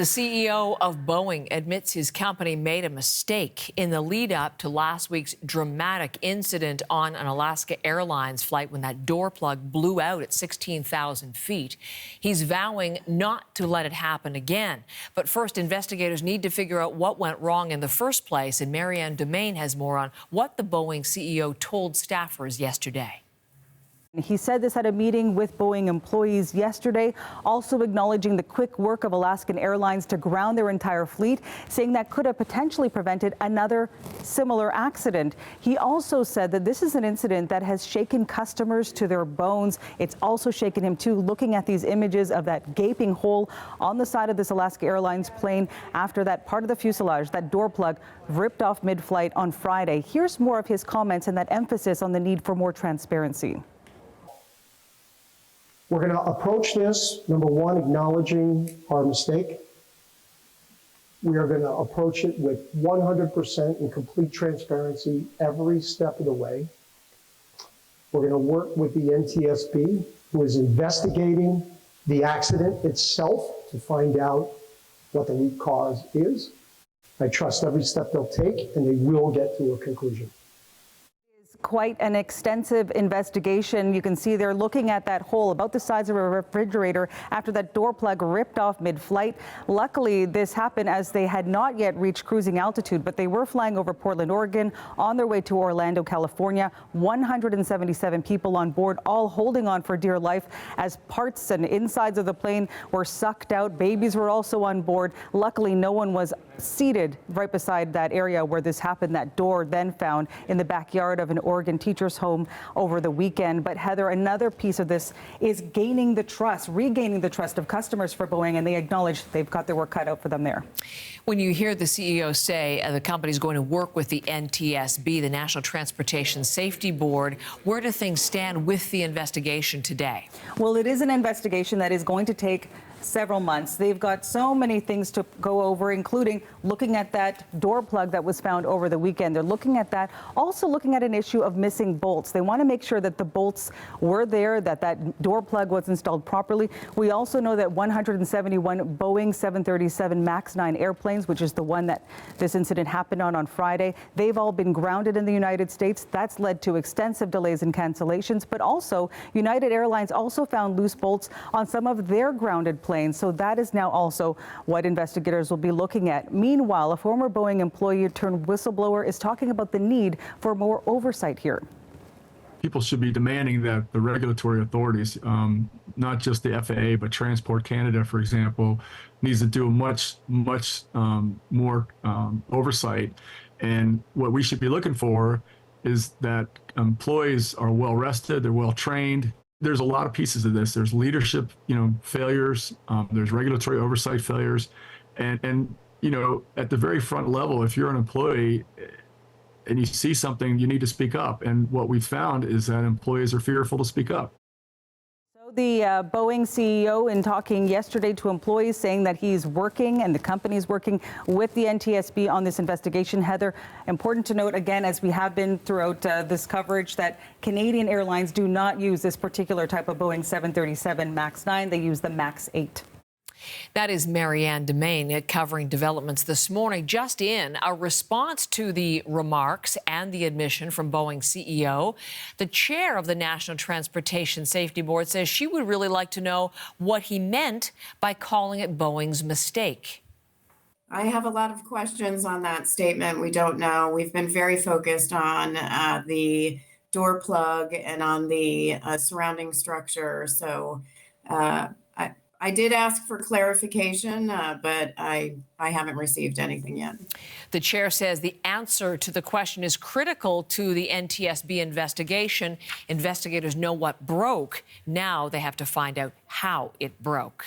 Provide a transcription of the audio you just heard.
The CEO of Boeing admits his company made a mistake in the lead up to last week's dramatic incident on an Alaska Airlines flight when that door plug blew out at 16,000 feet. He's vowing not to let it happen again. But first, investigators need to figure out what went wrong in the first place. And Marianne Domain has more on what the Boeing CEO told staffers yesterday. He said this at a meeting with Boeing employees yesterday, also acknowledging the quick work of Alaska Airlines to ground their entire fleet, saying that could have potentially prevented another similar accident. He also said that this is an incident that has shaken customers to their bones. It's also shaken him too, looking at these images of that gaping hole on the side of this Alaska Airlines plane after that part of the fuselage, that door plug, ripped off mid-flight on Friday. Here's more of his comments and that emphasis on the need for more transparency. We're going to approach this, number one, acknowledging our mistake. We are going to approach it with 100% and complete transparency every step of the way. We're going to work with the NTSB, who is investigating the accident itself to find out what the root cause is. I trust every step they'll take, and they will get to a conclusion. Quite an extensive investigation. You can see they're looking at that hole about the size of a refrigerator after that door plug ripped off mid-flight. Luckily, this happened as they had not yet reached cruising altitude, but they were flying over Portland, Oregon, on their way to Orlando, California. 177 people on board, all holding on for dear life as parts and insides of the plane were sucked out. Babies were also on board. Luckily, no one was seated right beside that area where this happened. That door then found in the backyard of an Oregon teacher's home over the weekend. But Heather, another piece of this is regaining the trust of customers for Boeing, and they acknowledge they've got their work cut out for them there. When you hear the CEO say the company's going to work with the NTSB, the National Transportation Safety Board, where do things stand with the investigation today? Well, it is an investigation that is going to take several months. They've got so many things to go over, including looking at that door plug that was found over the weekend. They're looking at that, also looking at an issue of missing bolts. They want to make sure that the bolts were there, that that door plug was installed properly. We also know that 171 Boeing 737 MAX 9 airplanes, which is the one that this incident happened on Friday, they've all been grounded in the United States. That's led to extensive delays and cancellations, but also United Airlines also found loose bolts on some of their grounded planes. So that is now also what investigators will be looking at. Meanwhile, a former Boeing employee turned whistleblower is talking about the need for more oversight here. People should be demanding that the regulatory authorities, not just the FAA, but Transport Canada, for example, needs to do much more oversight. And what we should be looking for is that employees are well rested, they're well trained. There's a lot of pieces of this. There's leadership, failures. There's regulatory oversight failures, and at the very front level, if you're an employee and you see something, you need to speak up. And what we've found is that employees are fearful to speak up. The Boeing CEO, in talking yesterday to employees, saying that he's working and the company's working with the NTSB on this investigation. Heather, important to note again, as we have been throughout this coverage, that Canadian Airlines do not use this particular type of Boeing 737 MAX 9. They use the MAX 8. That is Marianne Domain covering developments this morning. Just in, a response to the remarks and the admission from Boeing CEO, the chair of the National Transportation Safety Board says she would really like to know what he meant by calling it Boeing's mistake. I have a lot of questions on that statement. We don't know. We've been very focused on the door plug and on the surrounding structure. So I did ask for clarification, but I haven't received anything yet. The chair says the answer to the question is critical to the NTSB investigation. Investigators know what broke. Now they have to find out how it broke.